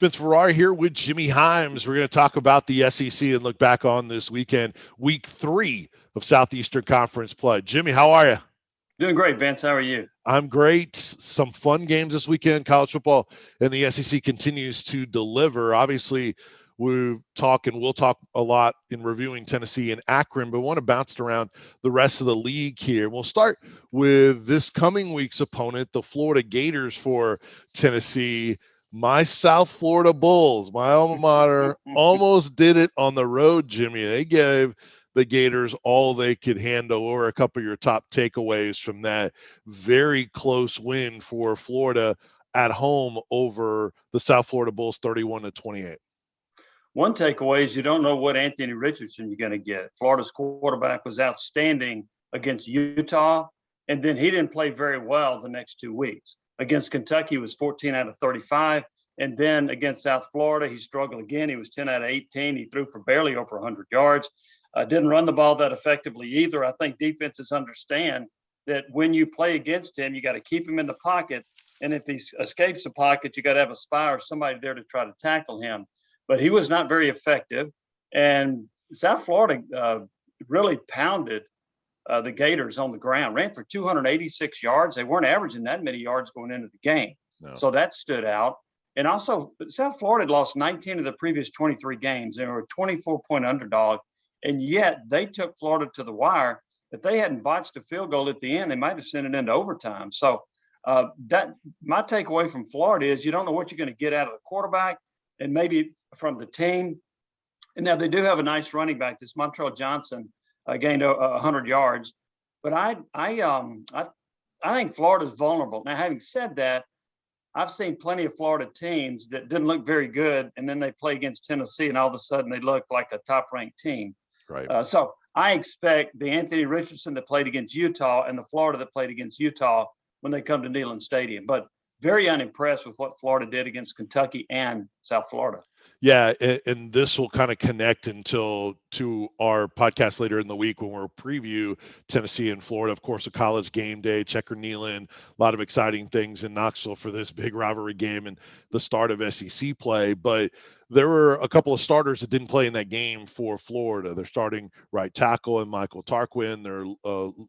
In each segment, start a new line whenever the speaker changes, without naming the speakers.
Vince Ferrara here with Jimmy Hyams. We're going to talk about the SEC and look back on this weekend, week 3 of Southeastern Conference play. Jimmy, how are you?
Doing great, Vince. How are you?
I'm great. Some fun games this weekend. College football and the SEC continues to deliver. Obviously, we'll talk a lot in reviewing Tennessee and Akron, but want to bounce around the rest of the league here. We'll start with this coming week's opponent, the Florida Gators for Tennessee. My South Florida Bulls, my alma mater, almost did it on the road, Jimmy. They gave the Gators all they could handle. Or a couple of your top takeaways from that very close win for Florida at home over the South Florida Bulls, 31-28.
One takeaway is you don't know what Anthony Richardson you're going to get. Florida's quarterback was outstanding against Utah, and then he didn't play very well the next 2 weeks. Against Kentucky, he was 14 out of 35. And then against South Florida, he struggled again. He was 10 out of 18. He threw for barely over 100 yards. Didn't run the ball that effectively either. I think defenses understand that when you play against him, you got to keep him in the pocket. And if he escapes the pocket, you got to have a spy or somebody there to try to tackle him. But he was not very effective. And South Florida really pounded the Gators on the ground, ran for 286 yards. They weren't averaging that many yards going into the game. No. So that stood out. And also, South Florida had lost 19 of the previous 23 games. They were a 24-point underdog. And yet they took Florida to the wire. If they hadn't botched a field goal at the end, they might have sent it into overtime. So that my takeaway from Florida is you don't know what you're going to get out of the quarterback and maybe from the team. And now they do have a nice running back. This Montrell Johnson gained 100 yards. But I think Florida's vulnerable. Now, having said that, I've seen plenty of Florida teams that didn't look very good, and then they play against Tennessee, and all of a sudden they look like a top-ranked team.
Right.
So I expect the Anthony Richardson that played against Utah and the Florida that played against Utah when they come to Neyland Stadium. But very unimpressed with what Florida did against Kentucky and South Florida.
Yeah, and this will kind of connect to our podcast later in the week when we'll preview Tennessee and Florida. Of course, a college game day, Checker Neyland, a lot of exciting things in Knoxville for this big rivalry game and the start of SEC play. But there were a couple of starters that didn't play in that game for Florida. They're starting right tackle and Michael Tarquin, their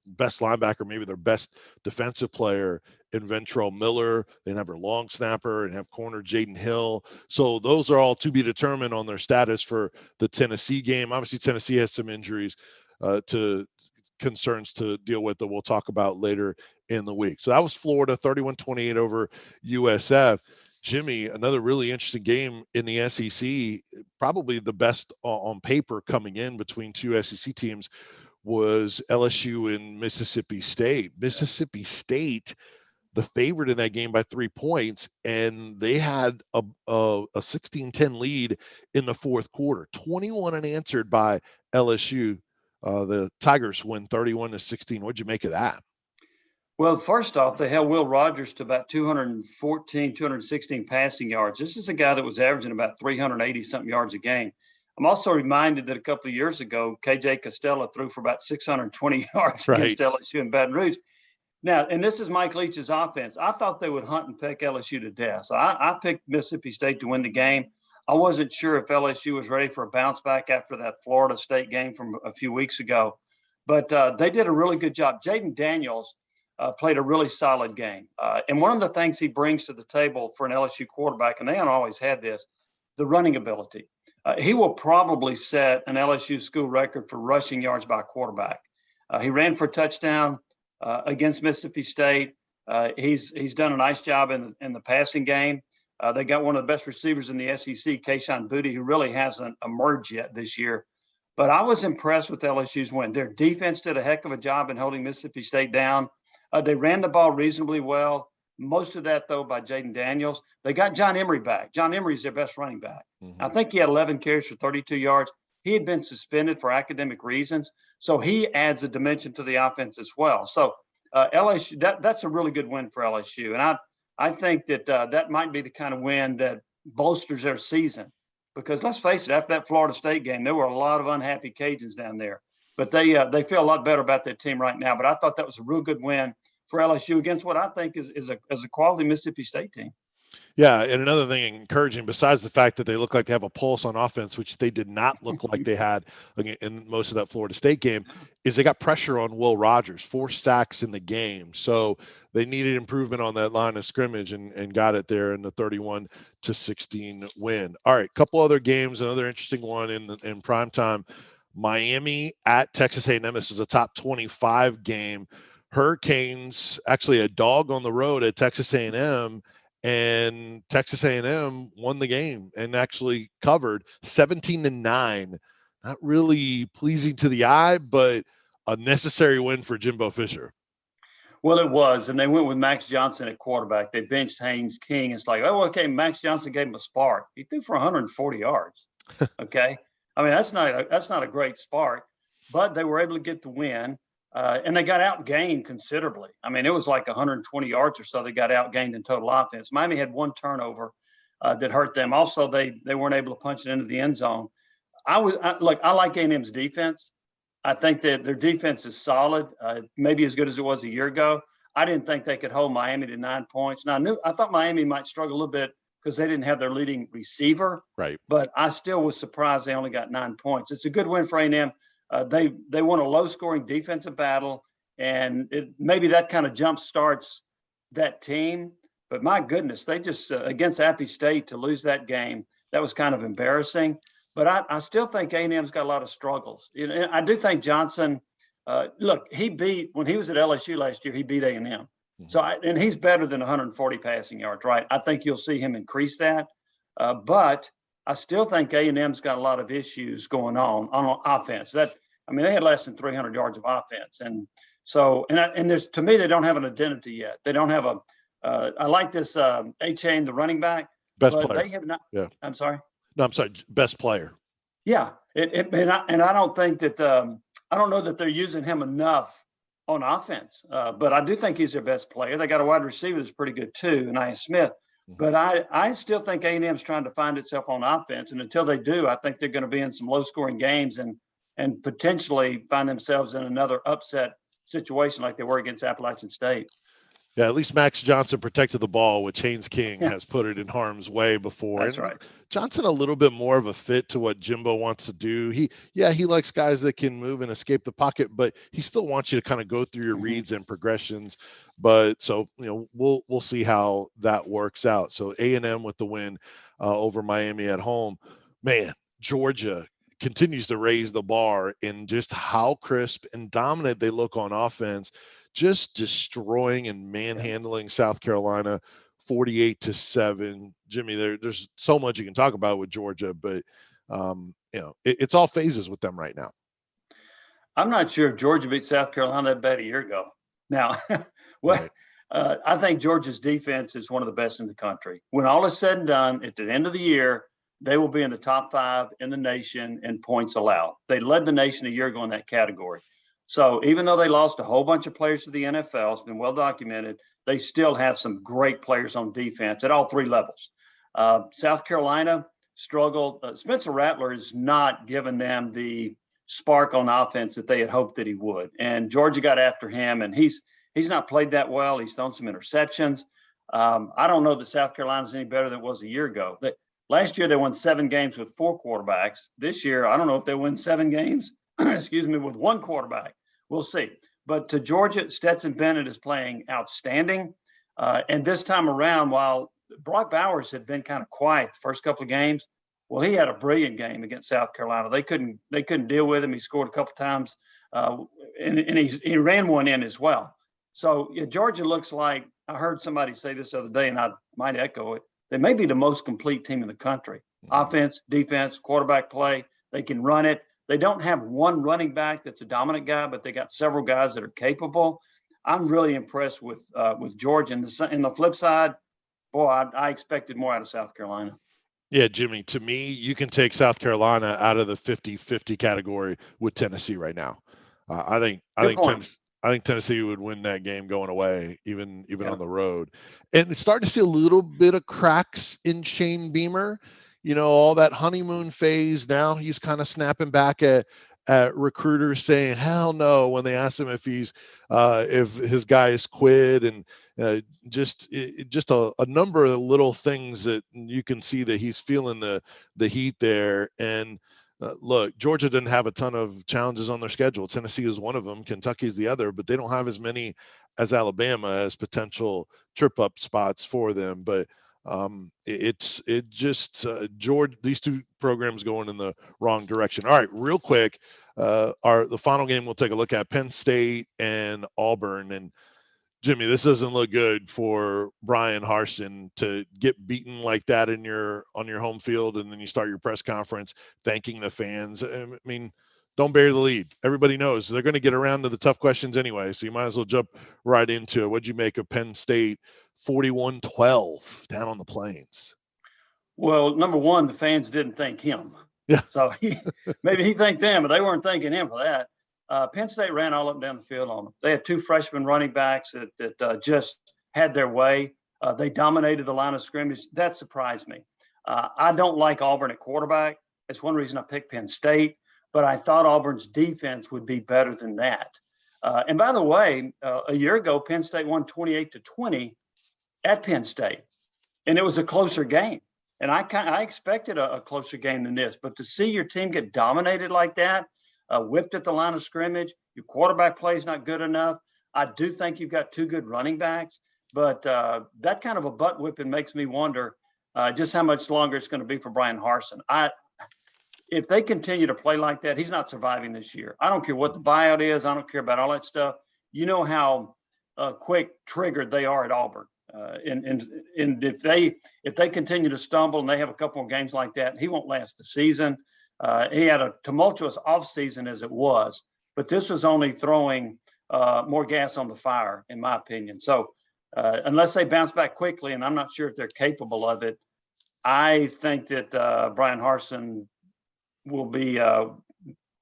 best linebacker, maybe their best defensive player in Ventrell Miller. They have their long snapper and have corner Jaden Hill. So those are all to be determined on their status for the Tennessee game. Obviously, Tennessee has some injuries to concerns to deal with that we'll talk about later in the week. So that was Florida, 31-28 over USF. Jimmy, another really interesting game in the SEC, probably the best on paper coming in between two SEC teams was LSU and Mississippi State. Mississippi State, the favorite in that game by 3 points, and they had a 16-10 lead in the fourth quarter, 21 unanswered by LSU. The Tigers win 31-16. What'd you make of that?
Well, first off, they held Will Rogers to about 214, 216 passing yards. This is a guy that was averaging about 380-something yards a game. I'm also reminded that a couple of years ago, KJ Costello threw for about 620 yards against LSU in Baton Rouge. Now, and this is Mike Leach's offense. I thought they would hunt and peck LSU to death. So I picked Mississippi State to win the game. I wasn't sure if LSU was ready for a bounce back after that Florida State game from a few weeks ago. But they did a really good job. Jaden Daniels played a really solid game. And one of the things he brings to the table for an LSU quarterback, and they haven't always had this, the running ability. He will probably set an LSU school record for rushing yards by a quarterback. He ran for a touchdown against Mississippi State. He's done a nice job in the passing game. They got one of the best receivers in the SEC, Kayshon Boutte, who really hasn't emerged yet this year. But I was impressed with LSU's win. Their defense did a heck of a job in holding Mississippi State down. They ran the ball reasonably well. Most of that, though, by Jaden Daniels. They got John Emery back. John Emery's their best running back. Mm-hmm. I think he had 11 carries for 32 yards. He had been suspended for academic reasons, so he adds a dimension to the offense as well. So LSU, that's a really good win for LSU. And I think that that might be the kind of win that bolsters their season. Because let's face it, after that Florida State game, there were a lot of unhappy Cajuns down there. But they feel a lot better about their team right now. But I thought that was a real good win for LSU against what I think is a quality Mississippi State team.
Yeah, and another thing encouraging, besides the fact that they look like they have a pulse on offense, which they did not look like they had in most of that Florida State game, is they got pressure on Will Rogers, 4 sacks in the game. So they needed improvement on that line of scrimmage and got it there in the 31-16 win. All right, couple other games, another interesting one in prime time. Miami at Texas A&M. This is a top 25 game. Hurricanes actually a dog on the road at Texas A&M, and Texas A&M won the game and actually covered 17-9. Not really pleasing to the eye, but a necessary win for Jimbo Fisher.
Well, it was, and they went with Max Johnson at quarterback. They benched Haynes King. It's like, oh, okay, Max Johnson gave him a spark. He threw for 140 yards. Okay, I mean that's not a great spark, but they were able to get the win, and they got outgained considerably. I mean, it was like 120 yards or so. They got outgained in total offense. Miami had one turnover that hurt them. Also, they weren't able to punch it into the end zone. I like A&M's defense. I think that their defense is solid, maybe as good as it was a year ago. I didn't think they could hold Miami to 9 points. Now, I thought Miami might struggle a little bit because they didn't have their leading receiver.
Right.
But I still was surprised they only got 9 points. It's a good win for A&M. They won a low-scoring defensive battle, and maybe that kind of jump starts that team. But my goodness, they just against Appy State to lose that game, that was kind of embarrassing. But I still think A&M's got a lot of struggles. I do think Johnson, look, when he was at LSU last year, he beat A&M. Mm-hmm. So, and he's better than 140 passing yards, right? I think you'll see him increase that. But I still think A&M's got a lot of issues going on offense. They had less than 300 yards of offense. And so, and there's, to me, they don't have an identity yet. They don't have I like this A-Chain, the running back.
Best player.
They have not.
Yeah.
I'm sorry.
No, I'm sorry. Best player.
Yeah, and I don't think that I don't know that they're using him enough on offense, but I do think he's their best player. They got a wide receiver that's pretty good too, Anaya Smith. Mm-hmm. But I still think A&M's trying to find itself on offense, and until they do, I think they're going to be in some low-scoring games and potentially find themselves in another upset situation like they were against Appalachian State.
Yeah, at least Max Johnson protected the ball, which Haynes King has put it in harm's way before.
That's right.
Johnson a little bit more of a fit to what Jimbo wants to do. He likes guys that can move and escape the pocket, but he still wants you to kind of go through your reads and progressions. But so we'll see how that works out. So A&M with the win over Miami at home. Man, Georgia continues to raise the bar in just how crisp and dominant they look on offense. Just destroying and manhandling South Carolina 48-7. Jimmy, there's so much you can talk about with Georgia, but it's all phases with them right now.
I'm not sure if Georgia beat South Carolina that bad a year ago. Now, right. I think Georgia's defense is one of the best in the country. When all is said and done, at the end of the year, they will be in the top 5 in the nation in points allowed. They led the nation a year ago in that category. So even though they lost a whole bunch of players to the NFL, it's been well documented, they still have some great players on defense at all 3 levels. South Carolina struggled. Spencer Rattler has not given them the spark on offense that they had hoped that he would. And Georgia got after him, and he's not played that well. He's thrown some interceptions. I don't know that South Carolina's any better than it was a year ago. Last year, they won 7 games with 4 quarterbacks. This year, I don't know if they win 7 games, with 1 quarterback. We'll see. But to Georgia, Stetson Bennett is playing outstanding. And this time around, while Brock Bowers had been kind of quiet the first couple of games, well, he had a brilliant game against South Carolina. They couldn't deal with him. He scored a couple times, and he ran one in as well. So Georgia looks like, I heard somebody say this the other day, and I might echo it, they may be the most complete team in the country. Mm-hmm. Offense, defense, quarterback play, they can run it. They don't have one running back that's a dominant guy, but they got several guys that are capable. I'm really impressed with Georgia. And the flip side, boy, I expected more out of South Carolina.
Yeah, Jimmy, to me, you can take South Carolina out of the 50-50 category with Tennessee right now. I think Tennessee would win that game going away, even on the road. And it's starting to see a little bit of cracks in Shane Beamer. All that honeymoon phase. Now he's kind of snapping back at at recruiters saying hell no when they ask him if his guy has quit, and just a number of little things that you can see that he's feeling the heat there. And look, Georgia didn't have a ton of challenges on their schedule. Tennessee is one of them. Kentucky's the other, but they don't have as many as Alabama as potential trip up spots for them. But George, these two programs going in the wrong direction. All right, real quick, the final game we'll take a look at, Penn State and Auburn. And Jimmy, this doesn't look good for Brian Harsin to get beaten like that on your home field, and then you start your press conference thanking the fans. I mean, don't bury the lead. Everybody knows they're going to get around to the tough questions anyway, so you might as well jump right into it. What'd you make of Penn State 41-12 down on the Plains?
Well, number one, the fans didn't thank him.
Yeah.
So maybe he thanked them, but they weren't thanking him for that. Penn State ran all up and down the field on them. They had two freshman running backs that just had their way. They dominated the line of scrimmage. That surprised me. I don't like Auburn at quarterback. That's one reason I picked Penn State, but I thought Auburn's defense would be better than that. And by the way, a year ago, Penn State won 28-20 at Penn State, and it was a closer game. And I expected a closer game than this, but to see your team get dominated like that, whipped at the line of scrimmage, your quarterback play is not good enough. I do think you've got two good running backs, but that kind of a butt whipping makes me wonder just how much longer it's going to be for Brian Harsin. If they continue to play like that, he's not surviving this year. I don't care what the buyout is. I don't care about all that stuff. You know how quick triggered they are at Auburn. And if they continue to stumble and they have a couple of games like that, he won't last the season. He had a tumultuous offseason as it was, but this was only throwing more gas on the fire, in my opinion. So unless they bounce back quickly, and I'm not sure if they're capable of it, I think that Brian Harsin will be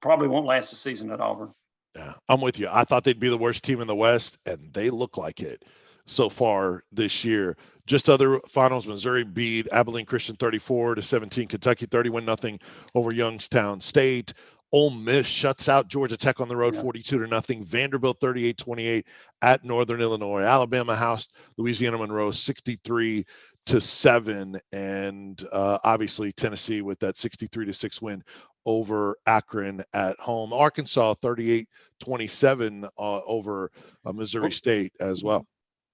probably won't last the season at Auburn.
Yeah, I'm with you. I thought they'd be the worst team in the West, and they look like it so far this year. Just other finals: Missouri beat Abilene Christian 34-17, Kentucky 31-0 over Youngstown State. Ole Miss shuts out Georgia Tech on the road 42-0. Vanderbilt 38-28 at Northern Illinois. Alabama housed Louisiana Monroe 63-7, and obviously Tennessee with that 63-6 win over Akron at home. Arkansas 38-27 over Missouri State as well.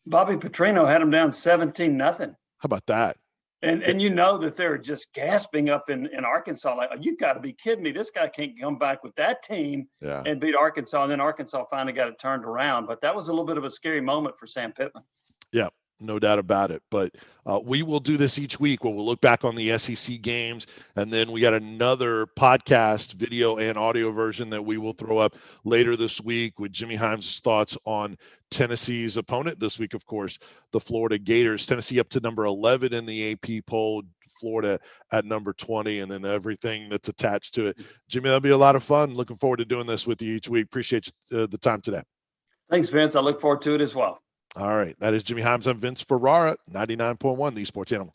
Bobby Petrino had them down 17-0.
How about that?
And you know that they're just gasping up in Arkansas, like, you got to be kidding me. This guy can't come back with that team and beat Arkansas. And then Arkansas finally got it turned around. But that was a little bit of a scary moment for Sam Pittman.
Yeah, no doubt about it. But we will do this each week where we'll look back on the SEC games, and then we got another podcast, video and audio version that we will throw up later this week with Jimmy Hyams' thoughts on Tennessee's opponent this week, of course, the Florida Gators. Tennessee up to number 11 in the AP poll, Florida at number 20, and then everything that's attached to it. Jimmy, that'll be a lot of fun. Looking forward to doing this with you each week. Appreciate the time today.
Thanks, Vince. I look forward to it as well.
All right. That is Jimmy Hyams. I'm Vince Ferrara, 99.1, The Sports Animal.